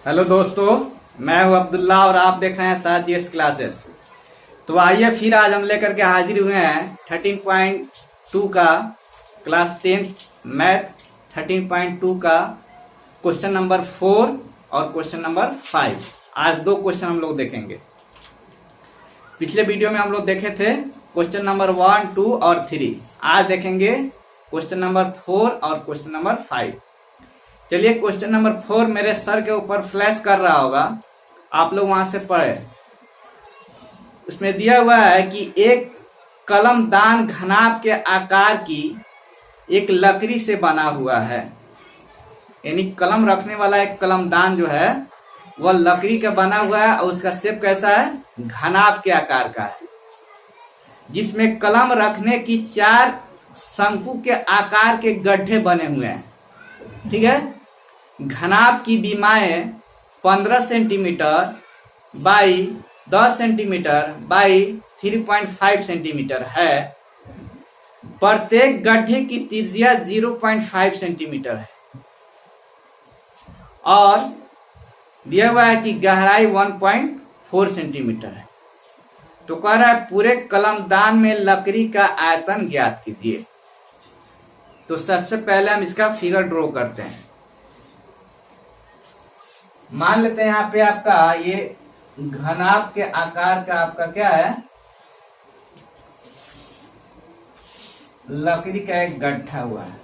Hello दोस्तों, मैं हूं अब्दुल्ला और आप देख रहे हैं साजिश क्लासेस। तो आइए फिर आज हम लेकर के हाजिर हुए हैं 13.2 का क्लास 10 मैथ 13.2 का क्वेश्चन नंबर 4 और क्वेश्चन नंबर 5। आज दो क्वेश्चन हम लोग देखेंगे। पिछले वीडियो में हम लोग देखे थे क्वेश्चन नंबर 1, 2 और 3। आज देखेंगे क्वेश्चन नंबर 4 और क्वेश्चन नंबर 5। चलिए, क्वेश्चन नंबर 4 मेरे सर के ऊपर फ्लैश कर रहा होगा, आप लोग वहां से पढ़े। उसमें दिया हुआ है कि एक कलमदान घनाभ के आकार की एक लकड़ी से बना हुआ है। यानी कलम रखने वाला एक कलमदान जो है वह लकड़ी का बना हुआ है और उसका शेप कैसा है? घनाभ के आकार का है, जिसमें कलम रखने की 4 शंकु के आकार के गड्ढे बने हुए हैं। ठीक है। घनाभ की बीमाएं 15 centimetre by 10 centimetre by 3.5 centimetre है। प्रत्येक गड्ढे की त्रिज्या 0.5 सेंटीमीटर है और दिया हुआ है कि गहराई 1.4 सेंटीमीटर है। तो कह रहा है पूरे कलमदान में लकड़ी का आयतन ज्ञात कीजिए। तो सबसे पहले हम इसका फिगर ड्रॉ करते हैं। मान लेते हैं यहाँ पे आपका ये घनाभ के आकार का आपका क्या है? लकड़ी का एक गड्ढा हुआ है।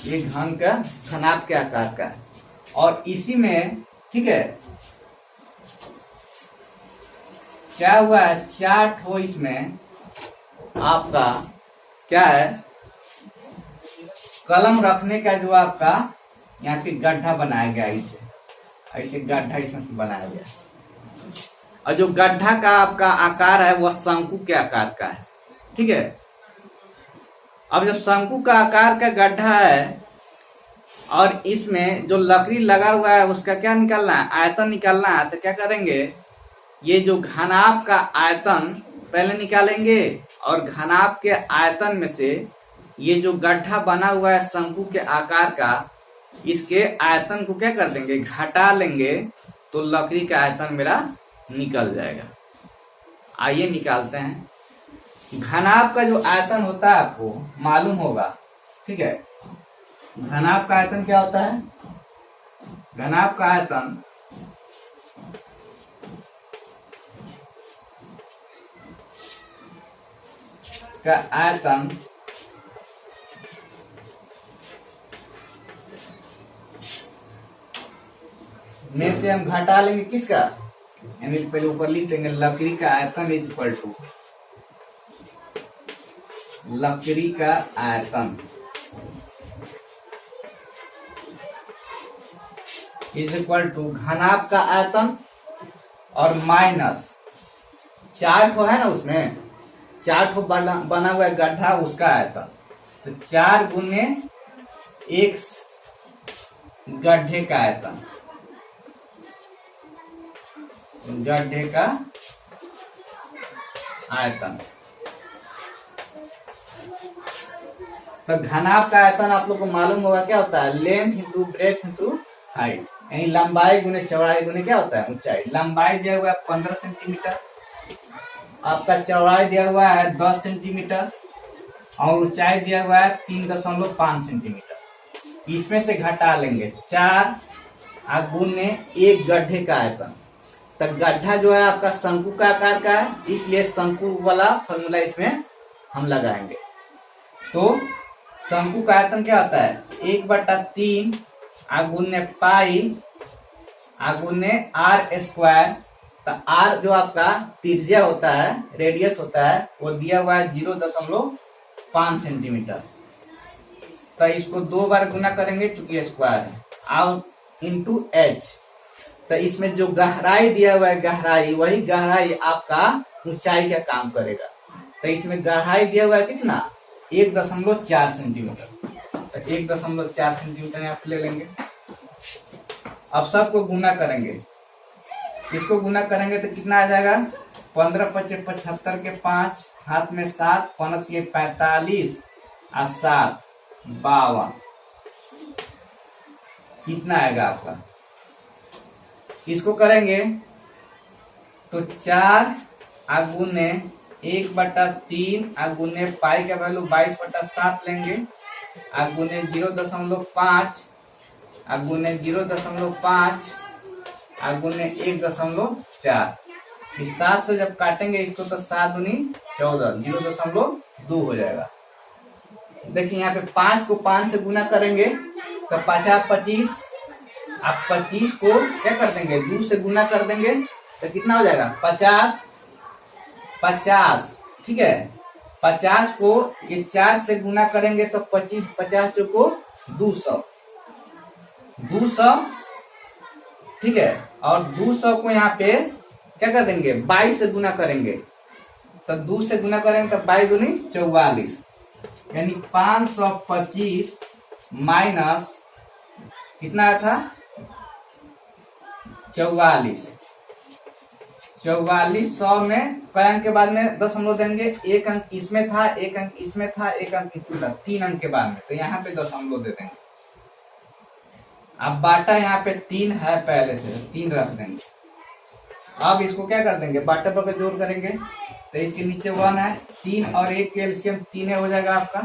ये घनाभ के आकार का है और इसी में ठीक है क्या हुआ है? 4 ठो इसमें आपका क्या है? कलम रखने का जो आपका यहाँ पे गड्ढा बनाया गया, ऐसे गड्ढा इसमें से बनाया गया। और जो गड्ढा का आपका आकार है वह शंकु के आकार का है। ठीक है। अब जब शंकु का आकार का गड्ढा है और इसमें जो लकड़ी लगा हुआ है उसका क्या निकालना है? आयतन निकालना है। तो क्या करेंगे? ये जो घनाभ का आयतन पहले निकालेंगे और घनाभ के आयतन में से ये जो गड्ढा बना हुआ है शंकु के आकार का, इसके आयतन को क्या कर देंगे? घटा लेंगे तो लकड़ी का आयतन मेरा निकल जाएगा। आइए निकालते हैं। घनाभ का जो आयतन होता है आपको मालूम होगा। ठीक है। घनाभ का आयतन क्या होता है? घनाभ का आयतन में से हम घटा लेंगे किसका? यानी पहले ऊपर लिख देंगे लकड़ी का आयतन इज इक्वल टू लकड़ी का आयतन इज इक्वल टू घनाभ का आयतन और माइनस 4 ठो है ना, उसमें 4 ठो बना हुआ है गड्ढा, उसका आयतन। तो 4 गुने 1 गड्ढे का आयतन, गड्ढे का आयतन। तो घनाभ का आयतन आप लोग को मालूम होगा क्या होता है? Length into breadth into height, यानी लंबाई गुने चौड़ाई गुने क्या होता है? ऊंचाई। लंबाई दिया हुआ है 15 सेंटीमीटर, आपका चौड़ाई दिया हुआ है 10 सेंटीमीटर और ऊंचाई दिया हुआ है 3.5 सेंटीमीटर। इसमें से घटा लेंगे 4 गुने 1 गड्ढे का आयतन। तो गड्ढा जो है आपका शंकु का आकार का है, इसलिए शंकु वाला फॉर्मूला इसमें हम लगाएंगे। तो शंकु का आयतन क्या होता है? 1/3 गुने पाई गुने r स्क्वायर। तो r जो आपका त्रिज्या होता है, रेडियस होता है, वो दिया हुआ है 0.5 सेंटीमीटर। तो इसको 2 बार गुना करेंगे क्योंकि स्क्वायर है, आउट इंटू h। तो इसमें जो गहराई दिया हुआ है गहराई, वही गहराई आपका ऊंचाई का काम करेगा। तो इसमें गहराई दिया हुआ है कितना? 1.4 सेंटीमीटर। तो 1.4 सेंटीमीटर यहाँ पे ले लेंगे। अब सबको गुना करेंगे। इसको गुना करेंगे तो कितना आ जाएगा? 15 × 5 = 75 के 5 हाथ में 7 15 × 45 और 7 52 कितना आएगा आपका। इसको करेंगे तो 4 गुने 1/3 गुने पाई का वैल्यू 22/7 लेंगे, गुने 0.5 गुने 0.5 गुने 1.4। इस 7 से जब काटेंगे इसको तो 7 दूनी 14, 0.2 हो जाएगा। देखिए यहाँ पे 5 को 5 से गुना करेंगे तो 5 25, आप 25 को क्या कर देंगे 2 से गुना कर देंगे तो कितना हो जाएगा 50, ठीक है। 50 को ये 4 से गुना करेंगे तो 25, 50 को 200, ठीक है। और 200 को यहाँ पे क्या कर देंगे 22 से गुना करेंगे, तो 2 से गुना करेंगे तो 22 दूनी 44, यानी 525 माइनस कितना था 44। 4400 में कई अंक के बाद में दशमलव देंगे, एक अंक इसमें था, एक अंक इसमें था, एक अंक इसमें था, 3 अंक के बाद में, तो यहाँ पे दशमलव दे देंगे। अब बाटा यहाँ पे 3 है पहले से, 3 रख देंगे। अब इसको क्या कर देंगे बाटा पर जोड़ करेंगे तो इसके नीचे 1 है, 3 और 1 के एलसीएम 3 हो जाएगा आपका।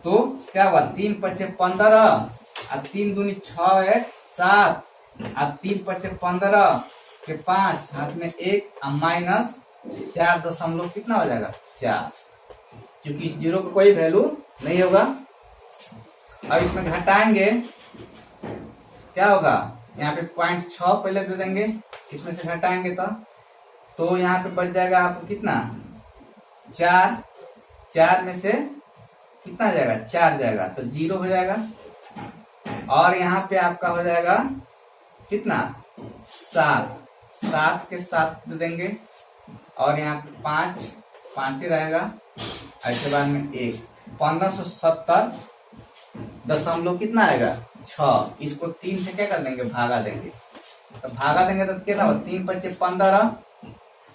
तो क्या हुआ 3 पचे 15 और 3 दूनी 6 है 7 और 3 पचे 15 के 5 हाथ में 1 और माइनस 4 दशमलव कितना हो जाएगा 4, क्योंकि इस जीरो का कोई वैल्यू नहीं होगा। अब इसमें घटाएंगे क्या होगा, यहाँ पे 0.6 पहले दे देंगे, इसमें से घटाएंगे तो यहाँ पे बच जाएगा आपको कितना 4, 4 में से कितना जाएगा 4 जाएगा तो 0 हो जाएगा। और यहाँ पे आपका हो जाएगा कितना 7 के 7 दे देंगे, और यहाँ पे 5 ही रहेगा, इसके बाद में 1 1570 दशमलव कितना आएगा 6। इसको 3 से क्या कर देंगे भागा देंगे, तो भागा देंगे तो कितना हो 3 पचे 15,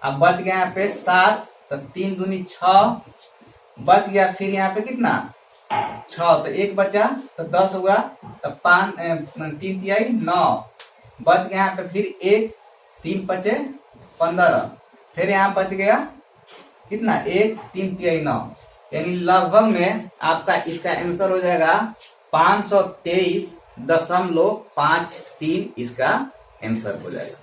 अब बच गया यहाँ पे 7, तो 3 दूनी 6 बच गया, फिर यहाँ पे कितना 6, तो 1 बचा तो 10 हुआ, तो 5 3 तिहाई 9 बच गया यहाँ पे, फिर 1 3 पचे 15, फिर यहाँ बच गया कितना 1 3 तिहाई 9, यानी लगभग में आपका इसका आंसर हो जाएगा 523.53 इसका आंसर हो जाएगा।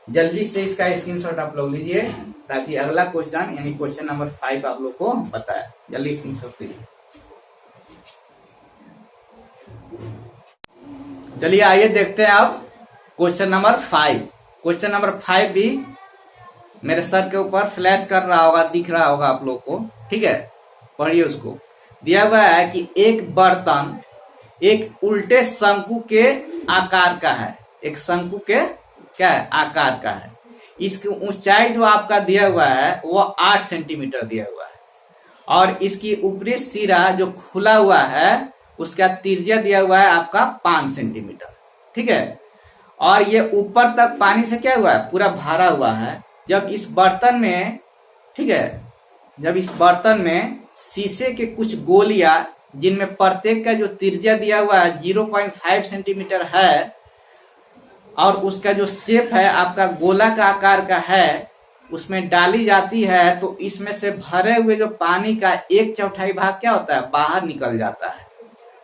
जल्दी से इसका स्क्रीनशॉट आप लोग लीजिए ताकि अगला क्वेश्चन यानी क्वेश्चन नंबर 5 आप लोग को बताए। जल्दी स्क्रीनशॉट लीजिए। चलिए आइए देखते हैं आप क्वेश्चन नंबर 5। क्वेश्चन नंबर 5 भी मेरे सर के ऊपर फ्लैश कर रहा होगा, दिख रहा होगा आप लोग को, ठीक है। पढ़िए उसको। दिया हुआ है कि एक बर्तन एक उल्टे शंकु के आकार का है, एक शंकु के क्या है आकार का है। इसकी ऊंचाई जो आपका दिया हुआ है वो 8 सेंटीमीटर दिया हुआ है, और इसकी ऊपरी सिरा जो खुला हुआ है उसका त्रिज्या दिया हुआ है आपका 5 सेंटीमीटर, ठीक है। और ये ऊपर तक पानी से क्या हुआ है पूरा भरा हुआ है। जब इस बर्तन में, ठीक है, जब इस बर्तन में शीशे के कुछ गोलियां जिनमें प्रत्येक का जो त्रिज्या दिया हुआ है 0.5 सेंटीमीटर है, और उसका जो शेप है आपका गोला का आकार का है, उसमें डाली जाती है, तो इसमें से भरे हुए जो पानी का 1/4 भाग क्या होता है बाहर निकल जाता है।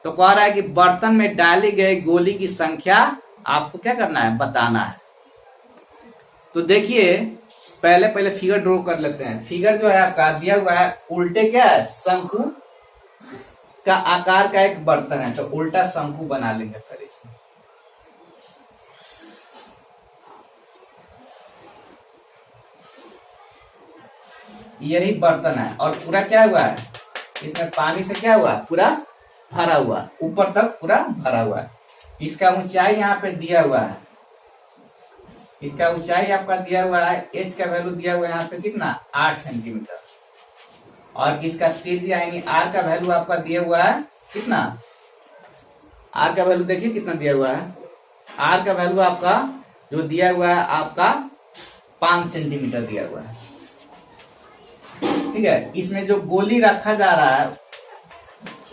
तो कह रहा है कि बर्तन में डाली गई गोली की संख्या आपको क्या करना है बताना है। तो देखिए पहले फिगर ड्रॉ कर लेते हैं। फिगर जो है आपका दिया हुआ है उल्टे क्या है शंकु का आकार का एक बर्तन है, तो उल्टा शंकु बना लेंगे पहले इसमें। यही बर्तन है और पूरा क्या हुआ है इसमें पानी से क्या हुआ पूरा भरा हुआ, ऊपर तक पूरा भरा हुआ है। इसका ऊंचाई यहाँ पे दिया हुआ है, इसका ऊंचाई आपका दिया हुआ है, एच का वैल्यू दिया हुआ है यहाँ पे कितना 8 सेंटीमीटर, और इसका त्रिज्या यानी आर का वैल्यू आपका दिया हुआ है कितना, आर का वैल्यू देखिए कितना दिया हुआ है। आर का वैल्यू आपका जो दिया हुआ है आपका 5 सेंटीमीटर दिया हुआ है, ठीक है। इसमें जो गोली रखा जा रहा है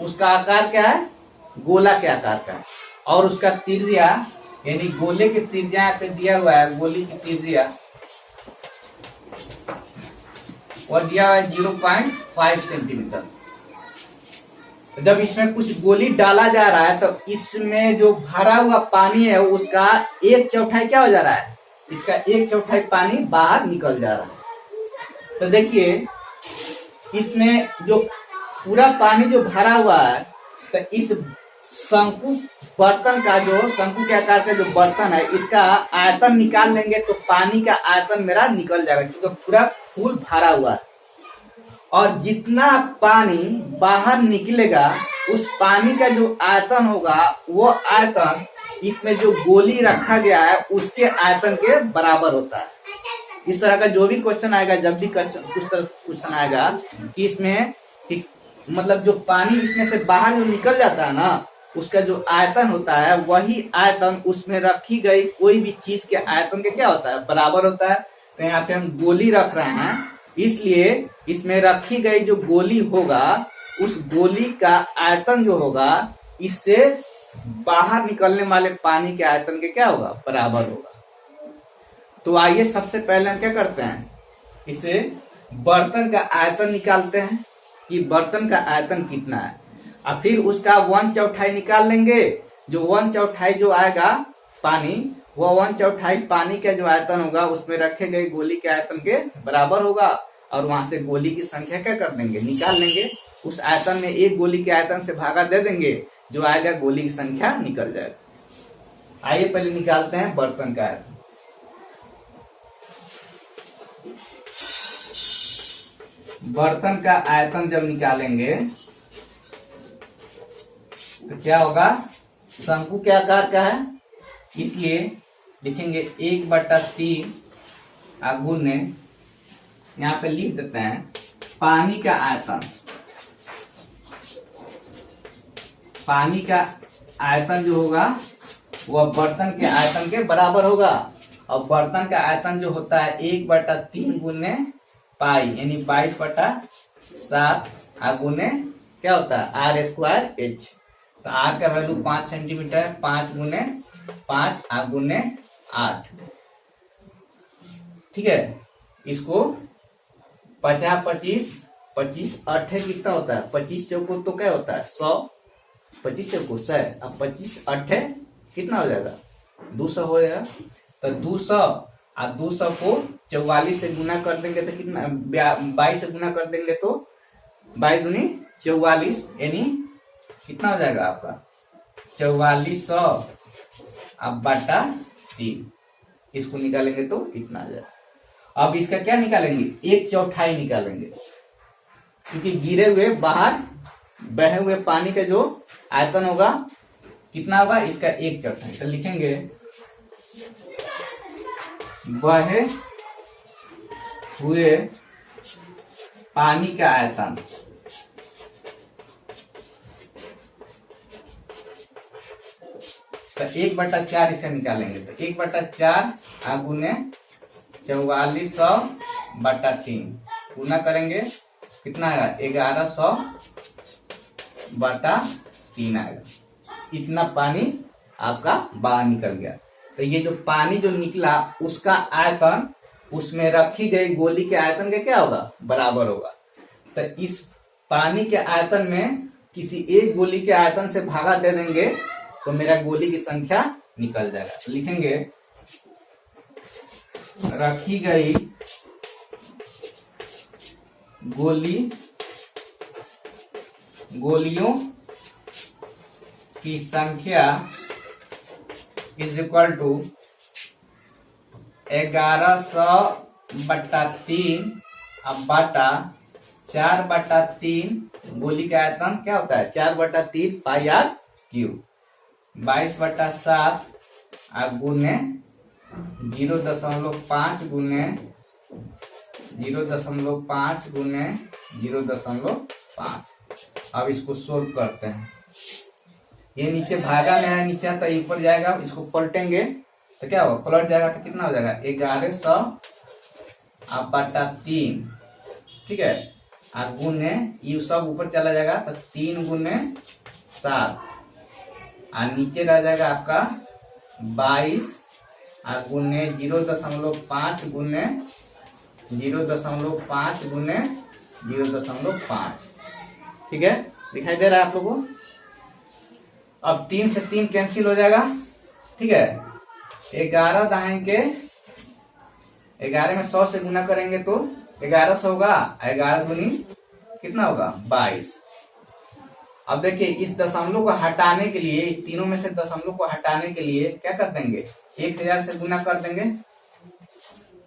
उसका आकार क्या है, गोला के आकार का है, और उसका त्रिज्या यानी गोले की त्रिज्या यहाँ पे दिया हुआ है, गोली की त्रिज्या और दिया हुआ है 0.5 सेंटीमीटर। जब इसमें कुछ गोली डाला जा रहा है तो इसमें जो भरा हुआ पानी है उसका 1/4 क्या हो जा रहा है, इसका 1/4 पानी बाहर निकल जा रहा है। तो देखिए इसमें जो पूरा पानी जो भरा हुआ है, तो इस शंकु बर्तन का जो शंकु के आकार का जो बर्तन है इसका आयतन निकाल लेंगे तो पानी का आयतन मेरा निकल जाएगा, क्योंकि पूरा फुल भरा हुआ है। और जितना पानी बाहर निकलेगा उस पानी का जो आयतन होगा वो आयतन इसमें जो गोली रखा गया है उसके आयतन के बराबर होता है। इस तरह का जो भी क्वेश्चन आएगा, जब भी क्वेश्चन आएगा कि इसमें कि मतलब जो पानी इसमें से बाहर जो निकल जाता है ना उसका जो आयतन होता है वही आयतन उसमें रखी गई कोई भी चीज के आयतन के क्या होता है, बराबर होता है। तो यहाँ पे हम गोली रख रहे हैं, इसलिए इसमें रखी गई जो गोली होगा उस गोली का आयतन जो होगा इससे बाहर निकलने वाले पानी के आयतन के क्या होगा, बराबर होगा। तो आइए सबसे पहले हम क्या करते हैं, इसे बर्तन का आयतन निकालते हैं कि बर्तन का आयतन कितना है, और फिर उसका 1/4 निकाल लेंगे। जो 1/4 जो आएगा पानी, वो 1/4 पानी का जो आयतन होगा उसमें रखे गए गोली के आयतन के बराबर होगा, और वहां से गोली की संख्या क्या कर देंगे, निकाल लेंगे। उस आयतन में एक गोली के आयतन से भागा दे देंगे, जो आएगा गोली की संख्या निकल जाएगा। आइए पहले निकालते हैं बर्तन का आयतन। बर्तन का आयतन जब निकालेंगे तो क्या होगा, शंकु के आकार का है इसलिए लिखेंगे 1/3 गुने, यहाँ पे लिख देते हैं पानी का आयतन। पानी का आयतन जो होगा वह बर्तन के आयतन के बराबर होगा, और बर्तन का आयतन जो होता है 1/3 गुने पाई यानी 22/7 गुने क्या होता है r²h। तो r का वैल्यू 5 सेंटीमीटर, 5 गुने 5 गुने 8। ठीक है, इसको 50 25 25 8 कितना होता है, 25 चौको तो क्या होता है 100, 25 चौको 100, अब 25 8 कितना हो जाएगा 200 हो जाएगा। तो 200 और 200 को 44 से गुना कर देंगे तो कितना, 22 से गुना कर देंगे तो 22 दूनी 44 यानी कितना हो जाएगा आपका 4400 अब बटा 3। इसको निकालेंगे तो इतना आ जाएगा। अब इसका क्या निकालेंगे, 1/4 निकालेंगे, क्योंकि गिरे हुए बाहर बहे हुए पानी का जो आयतन होगा कितना होगा, इसका 1/4। तो लिखेंगे बहे हुए पानी का आयतन तो 1/4 इसे निकालेंगे तो 1/4 गुने 4400/3 गुना करेंगे कितना आएगा 1100/3 आएगा। इतना पानी आपका बाहर निकल गया। तो ये जो पानी जो निकला उसका आयतन उसमें रखी गई गोली के आयतन का क्या होगा, बराबर होगा। तो इस पानी के आयतन में किसी एक गोली के आयतन से भागा दे देंगे तो मेरा गोली की संख्या निकल जाएगा। तो लिखेंगे रखी गई गोलियों की संख्या इज इक्वल टू 1100/3 अब बटा 4/3 गोली का आयतन क्या होता है 4/3 पाई r क्यूब 22/7 गुने 0.5 गुने 0.5 गुने 0.5। अब इसको सोल्व करते हैं। ये नीचे भागा में है, नीचे तो ऊपर जाएगा, इसको पलटेंगे तो क्या होगा, पलट जाएगा तो कितना हो जाएगा 1100/3। ठीक है, और गुने ये सब ऊपर चला जाएगा तो 3 गुने 7 और नीचे रह जाएगा आपका 22 और गुने 0.5 गुने 0.5 गुने 0.5। ठीक है, दिखाई दे रहा है आप लोगों को। अब 3 से 3 कैंसिल हो जाएगा। ठीक है, 11 दाएंगे, 11 में 100 से गुना करेंगे तो 1100 होगा। 11 दूनी कितना होगा 22। अब देखिए इस दशमलव को हटाने के लिए, तीनों में से दशमलव को हटाने के लिए क्या कर देंगे, 1000 से गुना कर देंगे।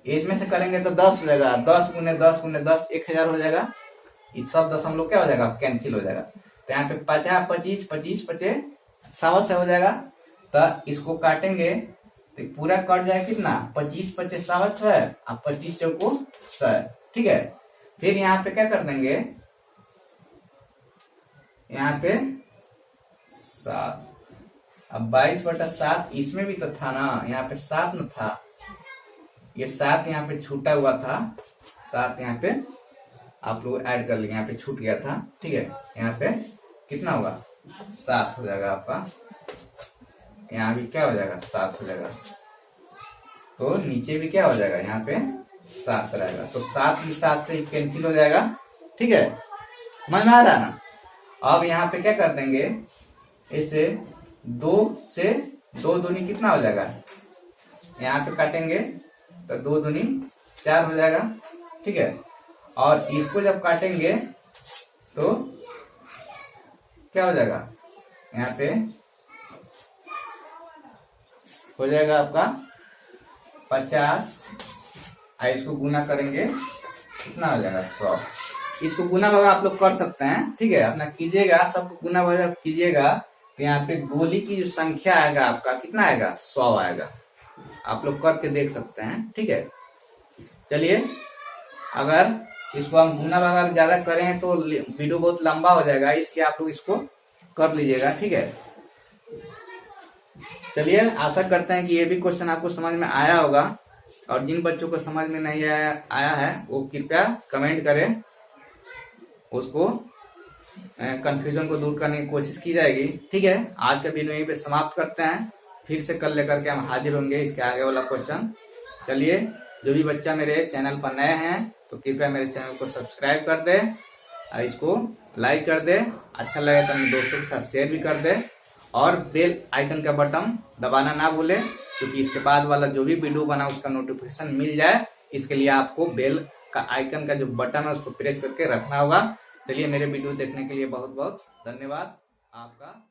इसमें से करेंगे तो 10 हो जाएगा, 10 गुने 10 गुने 10 1000 हो जाएगा। ये सब दशमलव क्या हो जाएगा, कैंसिल हो जाएगा। तो यहाँ पे 50 25 25 25 100 से हो जाएगा। तो इसको काटेंगे तो पूरा कट जाएगा कितना, 25 25 100 है और 25 चौको 100। ठीक है, फिर यहाँ पे क्या कर देंगे, यहाँ पे 7। अब 22/7 इसमें भी तो था ना, यहाँ पे 7 न था, ये 7 यहाँ पे छूटा हुआ था, 7 यहाँ पे आप लोग ऐड कर लेंगे, यहाँ पे छूट गया था। ठीक है, यहाँ पे कितना होगा 7 हो जाएगा आपका, यहाँ भी क्या हो जाएगा 7 हो जाएगा। तो नीचे भी क्या हो जाएगा, यहाँ पे 7 रहेगा। तो 7 भी 7 से कैंसिल हो जाएगा। ठीक है, समझ में आ रहा ना। अब यहाँ पे क्या कर देंगे, इसे 2 से 2 दूनी कितना हो जाएगा, यहाँ पे काटेंगे तो 2 दूनी 4 हो जाएगा। ठीक है, और इसको जब काटेंगे तो क्या हो जाएगा, यहाँ पे हो जाएगा आपका 50 और इसको गुना करेंगे कितना हो जाएगा 100। इसको गुना भाग आप लोग कर सकते हैं। ठीक है, अपना कीजिएगा, सबको गुना भाग कीजिएगा तो यहाँ पे गोली की जो संख्या आएगा आपका कितना आएगा 100 आएगा। आप लोग करके देख सकते हैं। ठीक है, चलिए अगर इसको हम गुना भाग ज्यादा करें तो वीडियो बहुत लंबा हो जाएगा, इसलिए आप लोग इसको कर लीजिएगा। ठीक है, चलिए आशा करते हैं कि ये भी क्वेश्चन आपको समझ में आया होगा, और जिन बच्चों को समझ में नहीं आया है वो कृपया कमेंट करें, उसको कंफ्यूजन को दूर करने की कोशिश की जाएगी। ठीक है, आज का वीडियो यहीं पे समाप्त करते हैं, फिर से कल लेकर के हम हाजिर होंगे इसके आगे वाला क्वेश्चन। चलिए, जो भी बच्चा मेरे चैनल पर नए हैं तो कृपया मेरे चैनल को सब्सक्राइब कर दे, इसको लाइक कर दे, अच्छा लगे तो अपने दोस्तों के साथ शेयर भी कर दे, और बेल आइकन का बटन दबाना ना भूले, क्योंकि इसके बाद वाला जो भी वीडियो बना उसका नोटिफिकेशन मिल जाए। इसके लिए आपको बेल का आइकन का जो बटन है उसको प्रेस करके रखना होगा। चलिए, मेरे वीडियो देखने के लिए बहुत बहुत धन्यवाद आपका।